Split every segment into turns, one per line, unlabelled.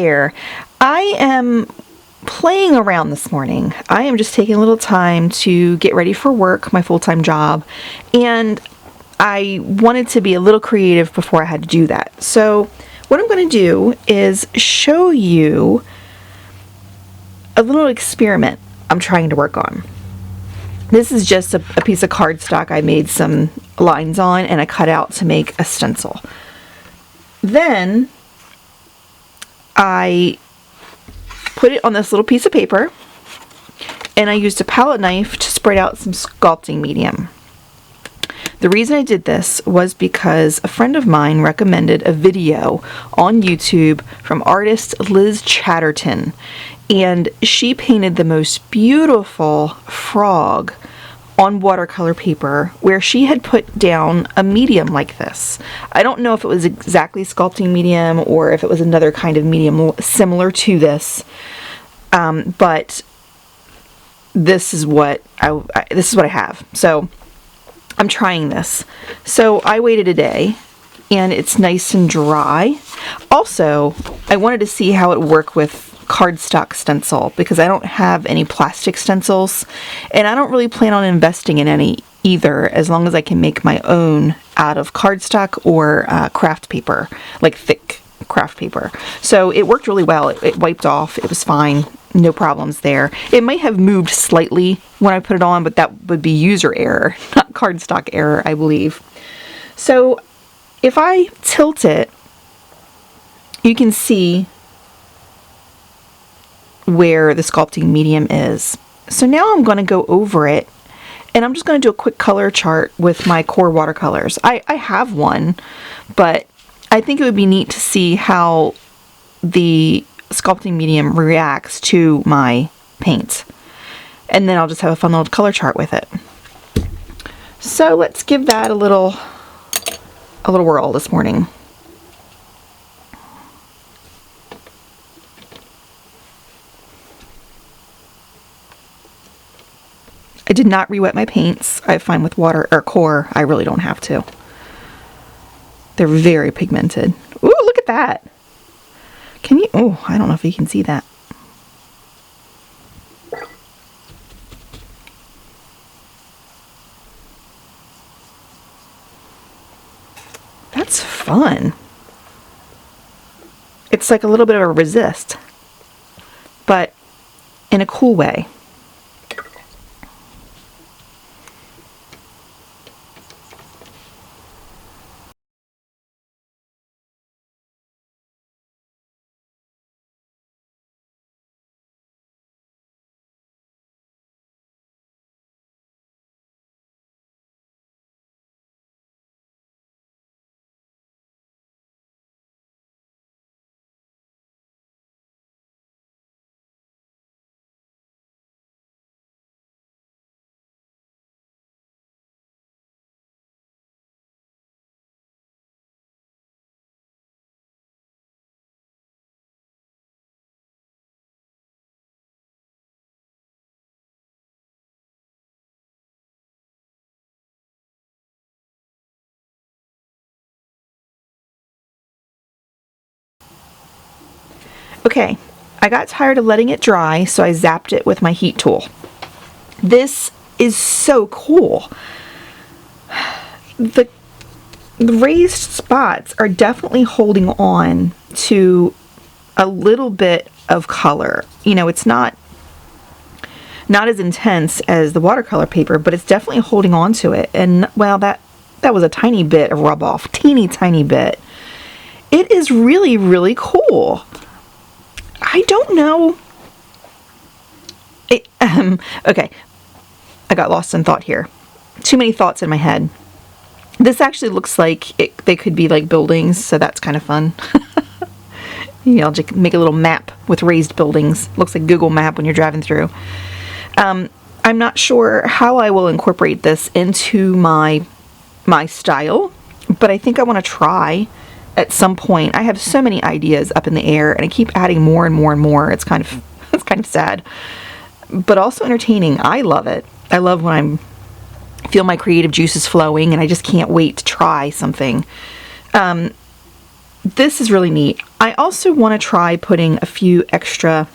there. I am playing around this morning. I am just taking a little time to get ready for work, my full-time job, and I wanted to be a little creative before I had to do that. So what I'm going to do is show you a little experiment I'm trying to work on. This is just a piece of cardstock I made some lines on and I cut out to make a stencil. Then I put it on this little piece of paper and I used a palette knife to spread out some sculpting medium. The reason I did this was because a friend of mine recommended a video on YouTube from artist Liz Chaderton, and she painted the most beautiful frog on watercolor paper where she had put down a medium like this. I don't know if it was exactly sculpting medium or if it was another kind of medium similar to this, but this is what I have. So I'm trying this. So I waited a day and it's nice and dry. Also, I wanted to see how it would work with cardstock stencil because I don't have any plastic stencils and I don't really plan on investing in any either, as long as I can make my own out of cardstock or craft paper, like thick craft paper. So it worked really well. It wiped off. It was fine. No problems there. It might have moved slightly when I put it on, but that would be user error, not cardstock error, I believe. So if I tilt it, you can see where the sculpting medium is. So now I'm going to go over it and I'm just going to do a quick color chart with my core watercolors. I have one, but I think it would be neat to see how the sculpting medium reacts to my paint. And then I'll just have a fun little color chart with it. So let's give that a little whirl this morning. I did not re-wet my paints. I find with water or core, I really don't have to. They're very pigmented. Ooh, look at that. Can you, oh, I don't know if you can see that. That's fun. It's like a little bit of a resist, but in a cool way. Okay, I got tired of letting it dry, so I zapped it with my heat tool. This is so cool. The raised spots are definitely holding on to a little bit of color. You know, it's not as intense as the watercolor paper, but it's definitely holding on to it. And well, that was a tiny bit of rub off, teeny tiny bit. It is really, really cool. I don't know. Okay, I got lost in thought here. Too many thoughts in my head. This actually looks like they could be like buildings, so that's kind of fun. You know, I'll just make a little map with raised buildings. Looks like Google Map when you're driving through. I'm not sure how I will incorporate this into my style, but I think I want to try at some point. I have so many ideas up in the air and I keep adding more and more and more. It's kind of sad, but also entertaining. I love it. I love when I feel my creative juices flowing and I just can't wait to try something. this is really neat. I also want to try putting a few extra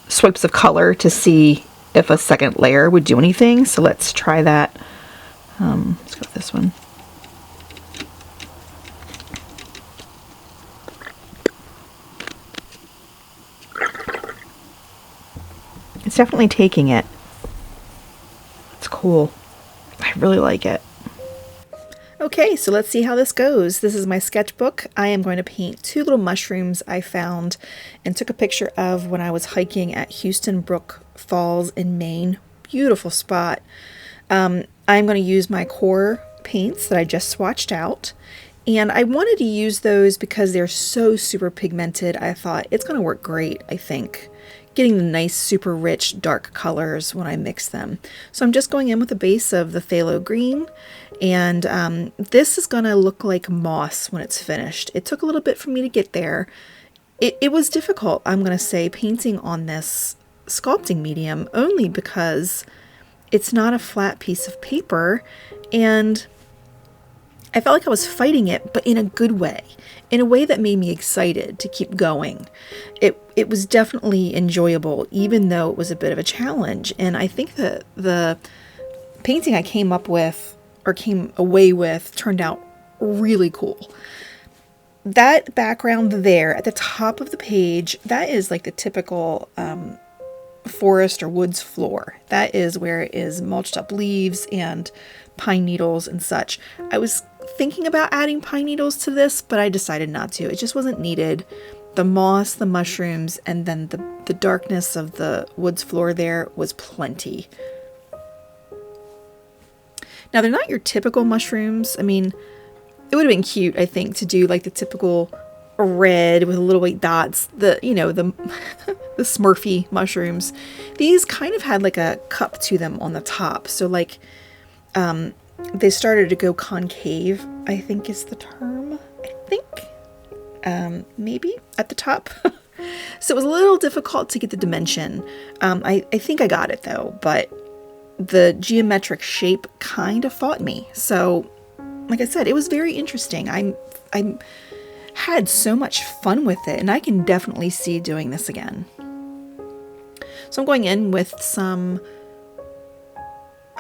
swipes of color to see if a second layer would do anything. So let's try that. Let's go with this one. It's definitely taking it. It's cool. I really like it. Okay, so let's see how this goes. This is my sketchbook. I am going to paint two little mushrooms I found and took a picture of when I was hiking at Houston Brook Falls in Maine. Beautiful spot. I'm going to use my core paints that I just swatched out. And I wanted to use those because they're so super pigmented. I thought it's going to work great, I think, getting the nice, super rich, dark colors when I mix them. So I'm just going in with a base of the phthalo green. And this is going to look like moss when it's finished. It took a little bit for me to get there. It was difficult, I'm going to say, painting on this sculpting medium only because it's not a flat piece of paper, and I felt like I was fighting it, but in a good way, in a way that made me excited to keep going. It was definitely enjoyable, even though it was a bit of a challenge. And I think that the painting I came up with, or came away with, turned out really cool. That background there at the top of the page, that is like the typical forest or woods floor. That is where it is mulched up leaves and pine needles and such. I was thinking about adding pine needles to this, but I decided not to. It just wasn't needed. The moss, the mushrooms, and then the darkness of the woods floor there was plenty. Now, they're not your typical mushrooms. I mean, it would have been cute, I think, to do like the typical red with little white dots, the the Smurfy mushrooms. These kind of had like a cup to them on the top. So like they started to go concave, I think is the term. I think maybe at the top. So it was a little difficult to get the dimension. I think I got it though, but the geometric shape kind of fought me. So like I said, it was very interesting. I had so much fun with it, and I can definitely see doing this again. So I'm going in with some,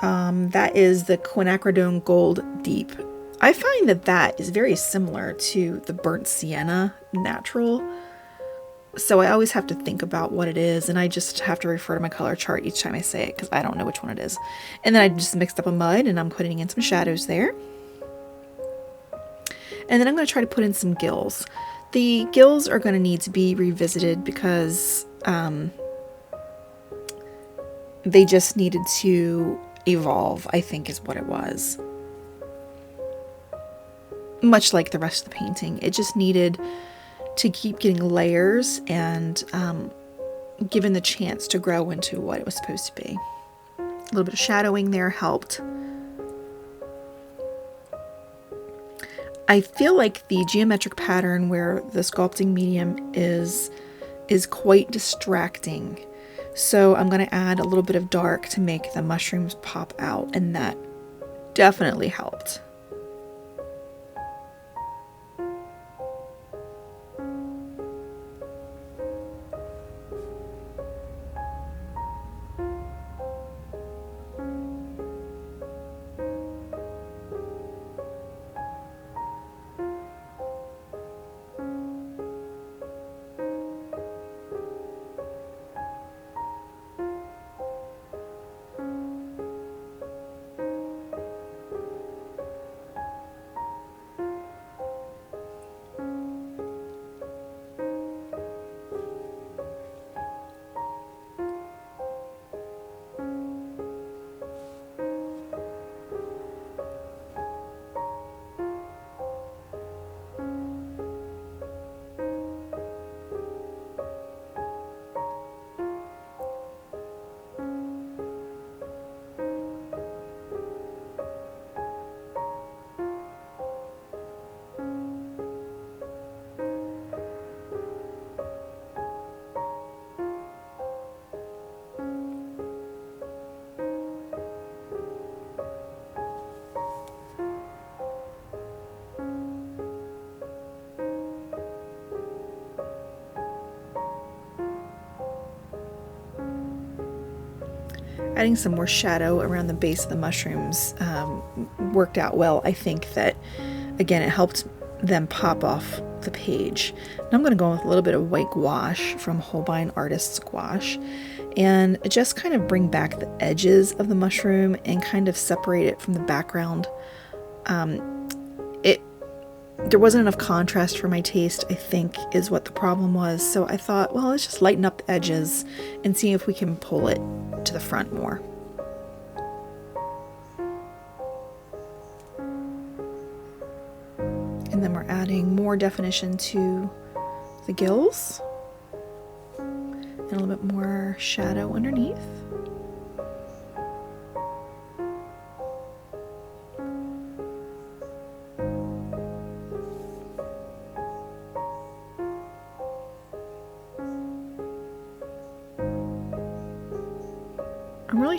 that is the Quinacridone Gold Deep. I find that that is very similar to the Burnt Sienna Natural. So I always have to think about what it is, and I just have to refer to my color chart each time I say it because I don't know which one it is. And then I just mixed up a mud, and I'm putting in some shadows there. And then I'm going to try to put in some gills. The gills are going to need to be revisited because they just needed to evolve, I think is what it was. Much like the rest of the painting, it just needed to keep getting layers and given the chance to grow into what it was supposed to be. A little bit of shadowing there helped. I feel like the geometric pattern where the sculpting medium is quite distracting. So I'm going to add a little bit of dark to make the mushrooms pop out, and that definitely helped. adding some more shadow around the base of the mushrooms worked out well. I think that, again, it helped them pop off the page. Now I'm going to go with a little bit of white gouache from Holbein Artist's Gouache and just kind of bring back the edges of the mushroom and kind of separate it from the background. There wasn't enough contrast for my taste, I think, is what the problem was. So I thought, well, let's just lighten up the edges and see if we can pull it to the front more. And then we're adding more definition to the gills and a little bit more shadow underneath. I'm really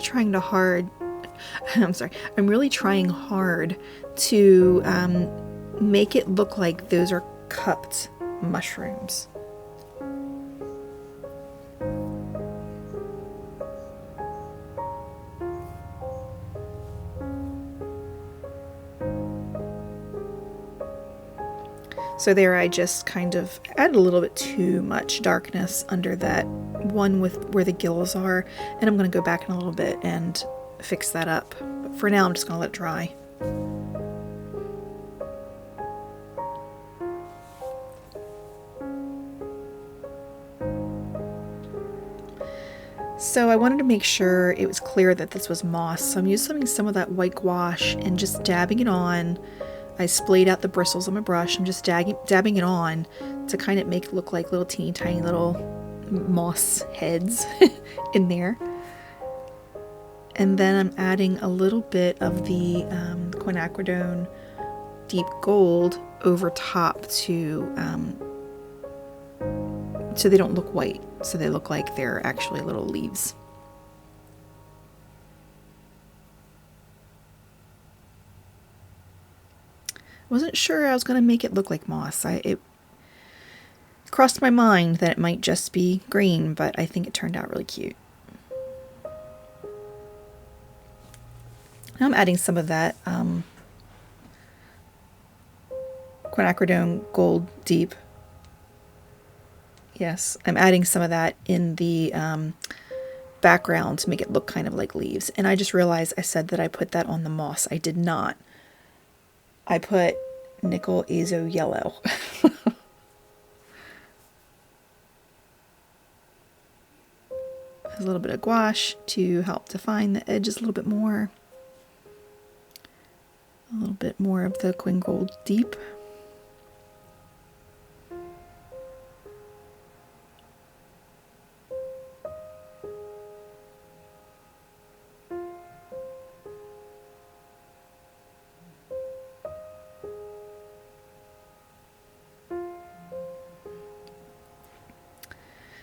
trying hard to make it look like those are cupped mushrooms. So there I just kind of added a little bit too much darkness under that one with where the gills are, and I'm going to go back in a little bit and fix that up. But for now I'm just going to let it dry. So I wanted to make sure it was clear that this was moss, so I'm using some of that white gouache and just dabbing it on. I splayed out the bristles on my brush. I'm just dabbing it on to kind of make it look like little teeny tiny little moss heads in there. And then I'm adding a little bit of the Quinacridone deep gold over top to so they don't look white, so they look like they're actually little leaves. Wasn't sure I was going to make it look like moss. It crossed my mind that it might just be green, but I think it turned out really cute. Now I'm adding some of that Quinacridone Gold Deep. Yes, I'm adding some of that in the background to make it look kind of like leaves. And I just realized I said that I put that on the moss. I did not. I put nickel azo yellow. A little bit of gouache to help define the edges a little bit more. A little bit more of the Quin Gold Deep.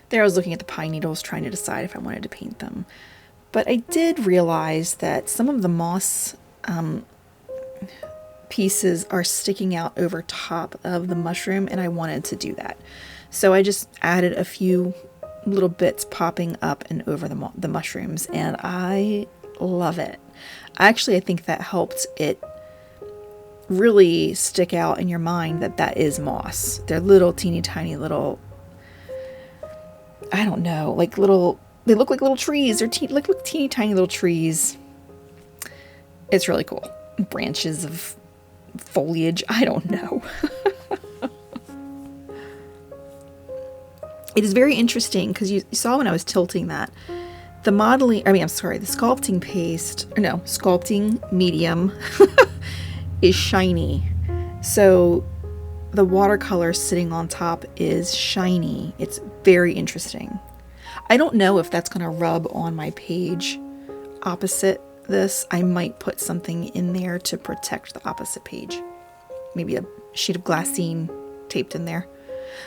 There I was looking at the pine needles trying to decide if I wanted to paint them. But I did realize that some of the moss pieces are sticking out over top of the mushroom, and I wanted to do that. So I just added a few little bits popping up and over the mushrooms, and I love it. Actually, I think that helped it really stick out in your mind that that is moss. They're little teeny tiny little, I don't know, like little, they look like little trees. They're like teeny tiny little trees. It's really cool. Branches of foliage. I don't know. It is very interesting because you saw when I was tilting that the sculpting paste, or no, sculpting medium is shiny. So the watercolor sitting on top is shiny. It's very interesting. I don't know if that's going to rub on my page opposite this. I might put something in there to protect the opposite page. Maybe a sheet of glassine taped in there.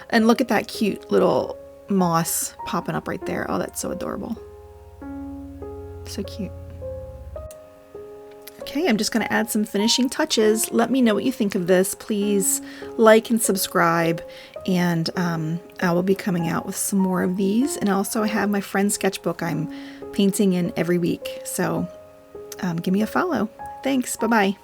And look at that cute little moss popping up right there. Oh, that's so adorable. So cute. Okay, I'm just going to add some finishing touches. Let me know what you think of this. Please like and subscribe, and I will be coming out with some more of these. And also I have my friend's sketchbook I'm painting in every week. So give me a follow. Thanks. Bye-bye.